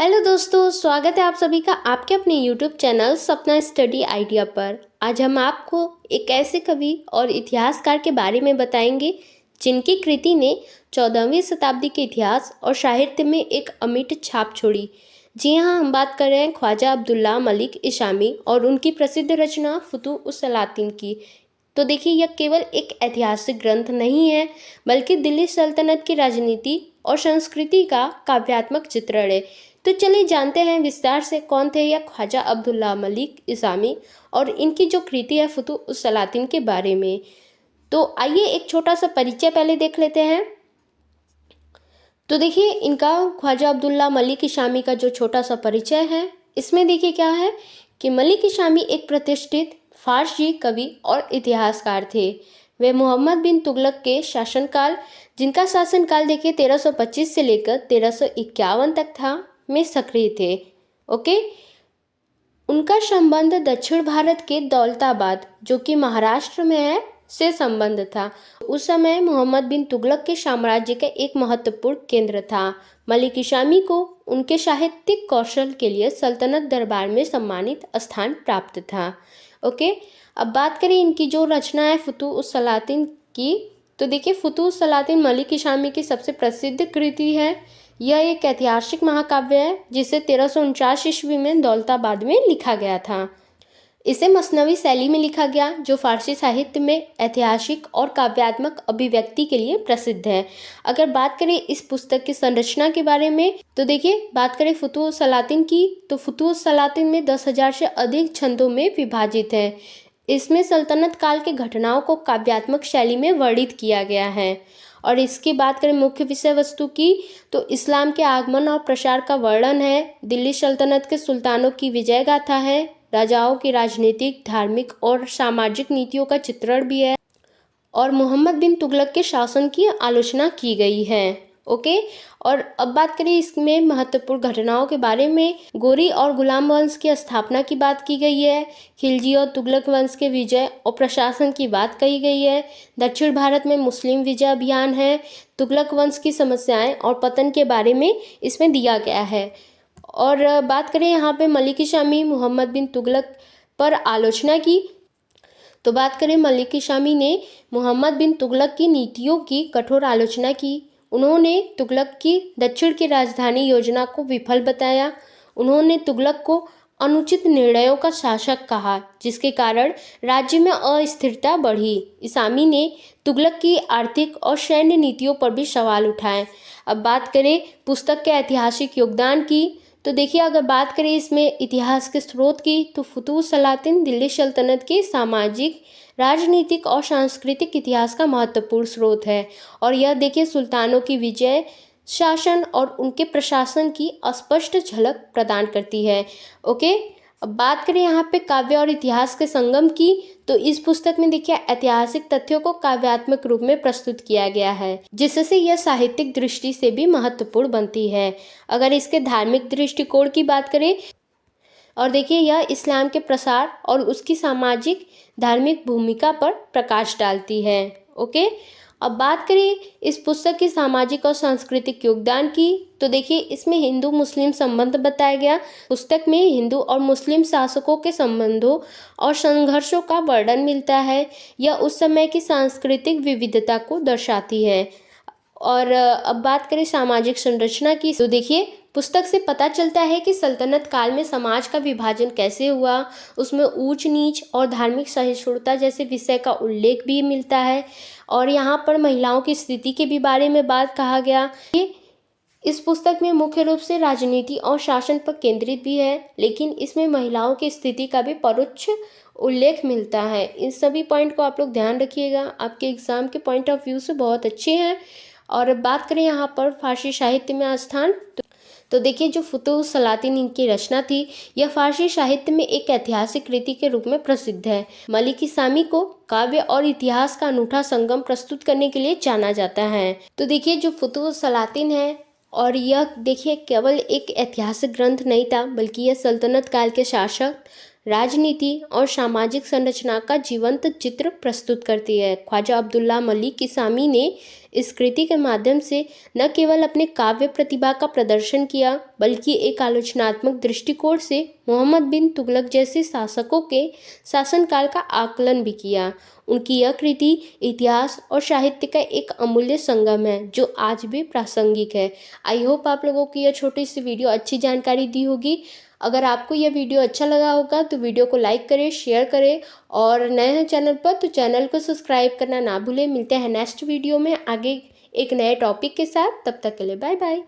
Hello दोस्तों, स्वागत है आप सभी का आपके अपने यूट्यूब चैनल सपना स्टडी आइडिया पर। आज हम आपको एक ऐसे कवि और इतिहासकार के बारे में बताएंगे जिनकी कृति ने 14वीं शताब्दी के इतिहास और साहित्य में एक अमिट छाप छोड़ी। जी हाँ, हम बात कर रहे हैं ख्वाजा अब्दुल्ला मलिक इशामी और उनकी प्रसिद्ध रचना फुतूह-उस-सलातीन की। तो देखिए, यह केवल एक ऐतिहासिक ग्रंथ नहीं है बल्कि दिल्ली सल्तनत की राजनीति और संस्कृति का काव्यात्मक चित्रण है। तो चलिए जानते हैं विस्तार से कौन थे यह ख्वाजा अब्दुल्ला मलिक इसामी और इनकी जो कृति है फुतूह-उस-सलातीन के बारे में। तो आइए एक छोटा सा परिचय पहले देख लेते हैं। तो देखिए, इनका ख्वाजा अब्दुल्ला मलिक इशामी का जो छोटा सा परिचय है, इसमें देखिए क्या है कि मलिक इशामी एक प्रतिष्ठित फारसी कवि और इतिहासकार थे। वे मोहम्मद बिन तुगलक के शासनकाल, जिनका शासनकाल देखिए 1325 से लेकर 1351 तक था, में सक्रिय थे। ओके, उनका संबंध दक्षिण भारत के दौलताबाद, जो कि महाराष्ट्र में है, से संबंध था। उस समय मोहम्मद बिन तुगलक के साम्राज्य का एक महत्वपूर्ण केंद्र था। मलिक इशामी को उनके साहित्यिक कौशल के लिए सल्तनत दरबार में सम्मानित स्थान प्राप्त था। ओके, अब बात करें इनकी जो रचना है फुतूह-उस-सलातीन की। तो देखिए, फुतूह-उस-सलातीन मलिक इशामी की सबसे प्रसिद्ध कृति है। यह एक ऐतिहासिक महाकाव्य है जिसे 1349 ईस्वी में दौलताबाद में लिखा गया था। इसे मसनवी शैली में लिखा गया, जो फारसी साहित्य में ऐतिहासिक और काव्यात्मक अभिव्यक्ति के लिए प्रसिद्ध है। अगर बात करें इस पुस्तक की संरचना के बारे में, तो देखिए, बात करें फुतूह-उस-सलातीन की, तो फुतूह-उस-सलातीन में 10,000 से अधिक छंदों में विभाजित है। इसमें सल्तनत काल के घटनाओं को काव्यात्मक शैली में वर्णित किया गया है। और इसकी बात करें मुख्य विषय वस्तु की, तो इस्लाम के आगमन और प्रसार का वर्णन है, दिल्ली सल्तनत के सुल्तानों की विजय गाथा है, राजाओं की राजनीतिक, धार्मिक और सामाजिक नीतियों का चित्रण भी है, और मोहम्मद बिन तुगलक के शासन की आलोचना की गई है। ओके, और अब बात करें इसमें महत्वपूर्ण घटनाओं के बारे में। गोरी और गुलाम वंश की स्थापना की बात की गई है, खिलजी और तुगलक वंश के विजय और प्रशासन की बात कही गई है, दक्षिण भारत में मुस्लिम विजय अभियान है, तुगलक वंश की समस्याएं और पतन के बारे में इसमें दिया गया है। और बात करें यहाँ पे मलिक इशामी मोहम्मद बिन तुगलक पर आलोचना की, तो बात करें मलिक इशामी ने मोहम्मद बिन तुगलक की नीतियों की कठोर आलोचना की। उन्होंने तुगलक की दक्षिण की राजधानी योजना को विफल बताया। उन्होंने तुगलक को अनुचित निर्णयों का शासक कहा, जिसके कारण राज्य में अस्थिरता बढ़ी। इसामी ने तुगलक की आर्थिक और सैन्य नीतियों पर भी सवाल उठाए। अब बात करें पुस्तक के ऐतिहासिक योगदान की, तो देखिए, अगर बात करें इसमें इतिहास के स्रोत की, तो फुतूह-उस-सलातीन दिल्ली सल्तनत के सामाजिक, राजनीतिक और सांस्कृतिक इतिहास का महत्वपूर्ण स्रोत है। और यह देखिए सुल्तानों की विजय, शासन और उनके प्रशासन की स्पष्ट झलक प्रदान करती है। ओके, अब बात करें यहाँ पे काव्य और इतिहास के संगम की, तो इस पुस्तक में देखिए ऐतिहासिक तथ्यों को काव्यात्मक रूप में प्रस्तुत किया गया है, जिससे यह साहित्यिक दृष्टि से भी महत्वपूर्ण बनती है। अगर इसके धार्मिक दृष्टिकोण की बात करें, और देखिए यह इस्लाम के प्रसार और उसकी सामाजिक धार्मिक भूमिका पर प्रकाश डालती है। ओके, अब बात करें इस पुस्तक की सामाजिक और सांस्कृतिक योगदान की, तो देखिए इसमें हिंदू मुस्लिम संबंध बताया गया। पुस्तक में हिंदू और मुस्लिम शासकों के संबंधों और संघर्षों का वर्णन मिलता है। यह उस समय की सांस्कृतिक विविधता को दर्शाती है। और अब बात करें सामाजिक संरचना की, तो देखिए पुस्तक से पता चलता है कि सल्तनत काल में समाज का विभाजन कैसे हुआ। उसमें ऊंच नीच और धार्मिक सहिष्णुता जैसे विषय का उल्लेख भी मिलता है। और यहाँ पर महिलाओं की स्थिति के भी बारे में बात कहा गया। इस पुस्तक में मुख्य रूप से राजनीति और शासन पर केंद्रित भी है, लेकिन इसमें महिलाओं की स्थिति का भी परोक्ष उल्लेख मिलता है। इन सभी पॉइंट को आप लोग ध्यान रखिएगा, आपके एग्जाम के पॉइंट ऑफ व्यू से बहुत अच्छे हैं। और बात करें यहाँ पर फारसी साहित्य में स्थान, तो देखिए जो फुतूह-उस-सलातीन इनकी रचना थी, यह फारसी साहित्य में एक ऐतिहासिक कृति के रूप में प्रसिद्ध है। मलिक इसामी को काव्य और इतिहास का अनूठा संगम प्रस्तुत करने के लिए जाना जाता है। तो देखिए जो फुतूह-उस-सलातीन है, और यह देखिए केवल एक ऐतिहासिक ग्रंथ नहीं था, बल्कि यह सल्तनत काल के शासक, राजनीति और सामाजिक संरचना का जीवंत चित्र प्रस्तुत करती है। ख्वाजा अब्दुल्ला मलिक किसामी ने इस कृति के माध्यम से न केवल अपने काव्य प्रतिभा का प्रदर्शन किया, बल्कि एक आलोचनात्मक दृष्टिकोण से मोहम्मद बिन तुगलक जैसे शासकों के शासनकाल का आकलन भी किया। उनकी यह कृति इतिहास और साहित्य का एक अमूल्य संगम है जो आज भी प्रासंगिक है। आई होप आप लोगों को यह छोटी सी वीडियो अच्छी जानकारी दी होगी। अगर आपको यह वीडियो अच्छा लगा होगा तो वीडियो को लाइक करें, शेयर करें, और नए हैं चैनल पर तो चैनल को सब्सक्राइब करना ना भूलें। मिलते हैं नेक्स्ट वीडियो में आगे एक नए टॉपिक के साथ। तब तक के लिए बाय बाय।